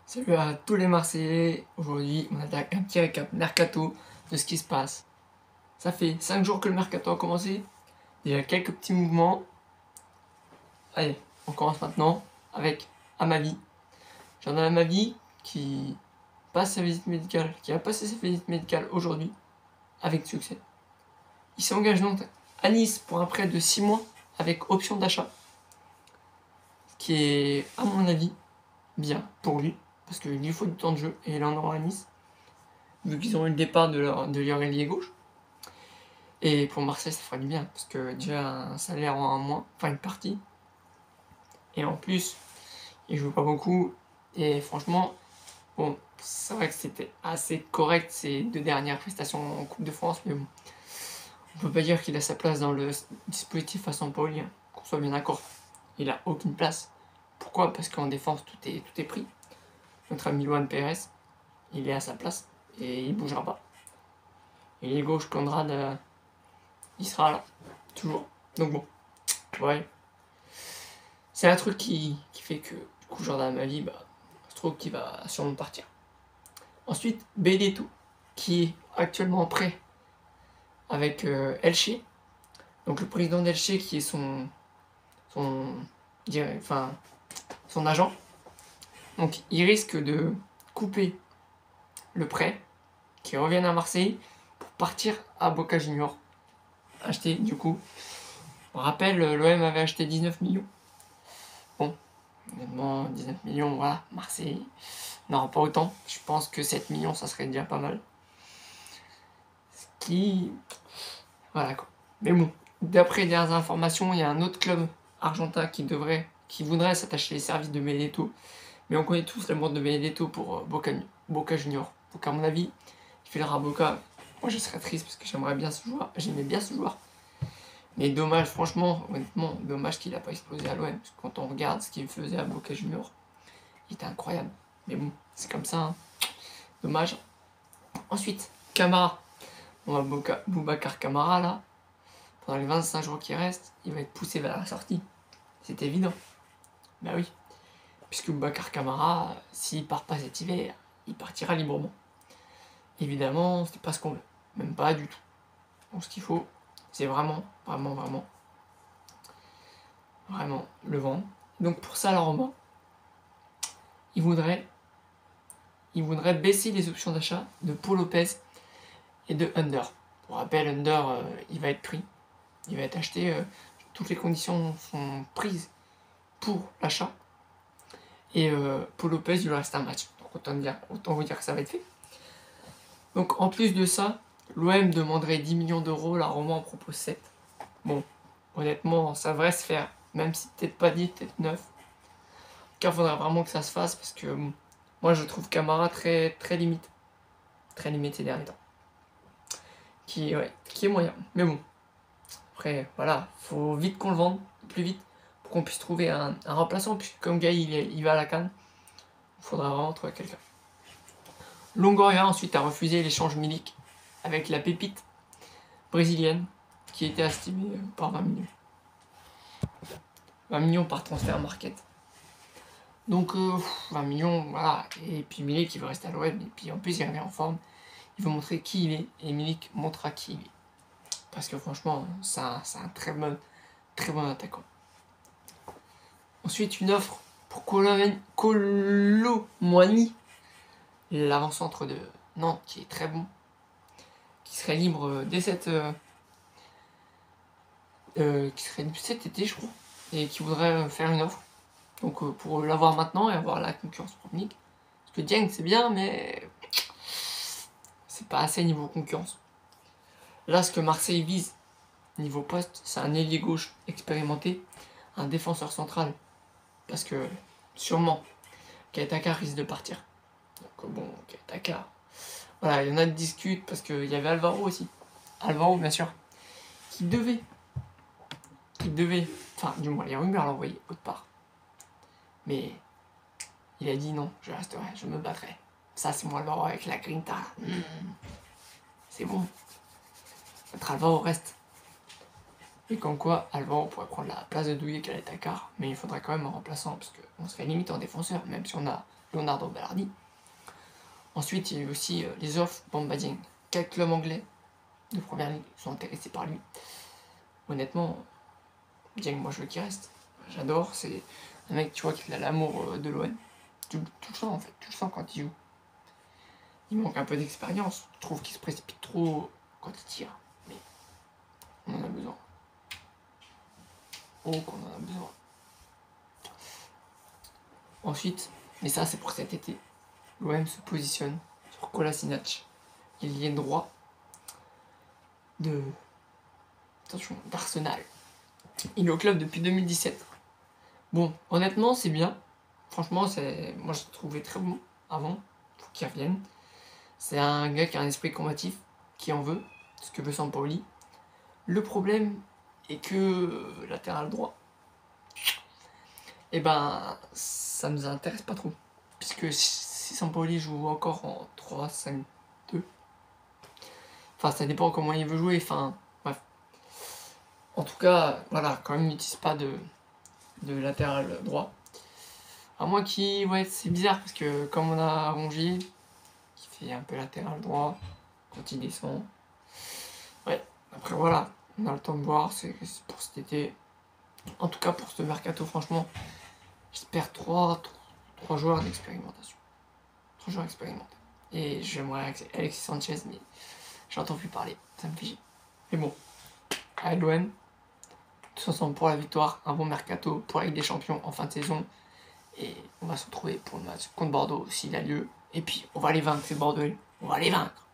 Salut à tous les Marseillais, aujourd'hui on attaque un petit récap mercato de ce qui se passe. Ça fait 5 jours que le mercato a commencé, déjà quelques petits mouvements. Allez, on commence maintenant avec Amavi. J'en ai Amavi qui passe sa visite médicale, qui a passé sa visite médicale aujourd'hui avec succès. Il s'engage donc à Nice pour un prêt de 6 mois avec option d'achat, ce qui est à mon avis bien pour lui, parce qu'il lui faut du temps de jeu et il en aura à Nice, vu qu'ils ont eu le départ de leur ailier gauche. Et pour Marseille, ça fera du bien, parce que déjà un salaire en moins, enfin une partie, et en plus, il joue pas beaucoup, et franchement, bon, c'est vrai que c'était assez correct ces 2 dernières prestations en Coupe de France, mais bon, on peut pas dire qu'il a sa place dans le dispositif à Sampaoli, hein, qu'on soit bien d'accord. Il a aucune place. Pourquoi? Parce qu'en défense, tout est pris. Notre ami Luan Pérez, il est à sa place, et il bougera pas. Et les gauche, Conrad, il sera là, toujours. Donc bon, ouais. C'est un truc qui fait que, du coup, Jordan Amavi, je trouve qu'il va sûrement partir. Ensuite, Benedetto, qui est actuellement prêt avec Elche. Donc le président d'Elche qui est son agent. Donc il risque de couper le prêt, qui revienne à Marseille, pour partir à Boca Juniors. Acheter, du coup. On rappelle, l'OM avait acheté 19 millions. Bon, honnêtement, 19 millions, voilà, Marseille n'aura pas autant. Je pense que 7 millions, ça serait déjà pas mal. Ce qui... Voilà quoi. Mais bon, d'après les dernières informations, il y a un autre club argentin qui voudrait s'attacher les services de Benedetto. Mais on connaît tous l'amour de Benedetto pour Boca Juniors. Donc à mon avis, il filera Boca. Moi je serais triste parce que j'aimais bien ce joueur. Mais dommage, franchement, honnêtement, dommage qu'il n'a pas explosé à l'OM. Parce que quand on regarde ce qu'il faisait à Boca Juniors, il était incroyable. Mais bon, c'est comme ça, hein. Dommage. Ensuite, Camara. On va Boubacar Camara, là, pendant les 25 jours qui restent, il va être poussé vers la sortie. C'est évident. Bah oui. Puisque Boubacar Camara, s'il part pas cet hiver, il partira librement. Évidemment, c'est pas ce qu'on veut. Même pas du tout. Donc ce qu'il faut, c'est vraiment le vendre. Donc pour ça, la Roma, il voudrait baisser les options d'achat de Paul Lopez et de Under. Pour rappel, Under, il va être pris, il va être acheté, toutes les conditions sont prises pour l'achat. Et Paul Lopez, il lui reste un match. Donc autant vous dire que ça va être fait. Donc en plus de ça, l'OM demanderait 10 millions d'euros, la Roma en propose 7. Bon, honnêtement, ça devrait se faire, même si peut-être pas 10, peut-être 9. En tout cas, il faudra vraiment que ça se fasse, parce que moi je trouve Camara très, très limite. Très limite ces derniers temps. Qui est moyen. Mais bon, après, voilà, faut vite qu'on le vende, plus vite, pour qu'on puisse trouver un remplaçant, puisque comme Gaï il va à la canne, il faudra vraiment trouver quelqu'un. Longoria ensuite a refusé l'échange Milik avec la pépite brésilienne, qui était estimée par 20 millions. 20 millions par transfert market. Donc 20 millions, voilà. Et puis Milik il veut rester à l'OM, et puis en plus il revient en forme. Il veut montrer qui il est, et Milik montrera qui il est. Parce que franchement, c'est un très bon attaquant. Ensuite, une offre pour Kolo Muani, l'avant-centre de Nantes, qui est très bon, qui serait libre dès cet été, je crois, et qui voudrait faire une offre. Donc pour l'avoir maintenant et avoir la concurrence Premier League. Parce que Dieng, c'est bien, mais c'est pas assez niveau concurrence. Là, ce que Marseille vise, niveau poste, c'est un ailier gauche expérimenté, un défenseur central. Parce que, sûrement, Kaitaka risque de partir. Donc bon, Kaitaka... Voilà, il y en a qui discutent, parce qu'il y avait Alvaro aussi. Alvaro, bien sûr. Qui devait... Enfin, du moins, les rumeurs l'envoyaient autre part. Mais... il a dit non, je resterai, je me battrai. Ça, c'est moi Alvaro avec la grinta. C'est bon. Notre Alvaro reste. Et comme quoi, Alvaro pourrait prendre la place de Douillet Kaitaka, mais il faudrait quand même un remplaçant, parce qu'on serait limite en défenseur, même si on a Leonardo Ballardi. Ensuite, il y a eu aussi les offres Bamba Dieng. Quels clubs anglais de première ligue sont intéressés par lui? Honnêtement, Dieng, moi je veux qu'il reste. J'adore, c'est un mec, tu vois, qui a l'amour de l'OM. Tu le sens en fait, tu le sens quand il joue. Il manque un peu d'expérience. Je trouve qu'il se précipite trop quand il tire. Mais on en a besoin. Oh, qu'on en a besoin. Ensuite, mais ça c'est pour cet été, l'OM se positionne sur Kolasinac. Il y est droit de... Attention, d'Arsenal. Il est au club depuis 2017. Bon, honnêtement, c'est bien. Franchement, moi je l'ai trouvé très bon avant. Faut qu'il revienne. C'est un gars qui a un esprit combatif, qui en veut, ce que veut Sampaoli. Le problème est que latéral droit, et ben ça nous intéresse pas trop. Puisque si Sampaoli joue encore en 3-5-2, enfin ça dépend comment il veut jouer, enfin bref. En tout cas, voilà, quand même il n'utilise pas de latéral droit. À moins qu'il, ouais, c'est bizarre parce que comme on a Rongier, qui fait un peu latéral droit quand il descend. Ouais, après voilà, on a le temps de voir, c'est pour cet été. En tout cas pour ce mercato, franchement, j'espère 3 joueurs d'expérimentation. 3 joueurs expérimentés. Et j'aimerais Alexis Sanchez, mais j'entends plus parler, ça me fait chier. Mais bon, à l'OM, tous ensemble pour la victoire, un bon mercato pour la Ligue des Champions en fin de saison. Et on va se retrouver pour le match contre Bordeaux s'il a lieu. Et puis on va les vaincre, ces Bordelais. On va les vaincre.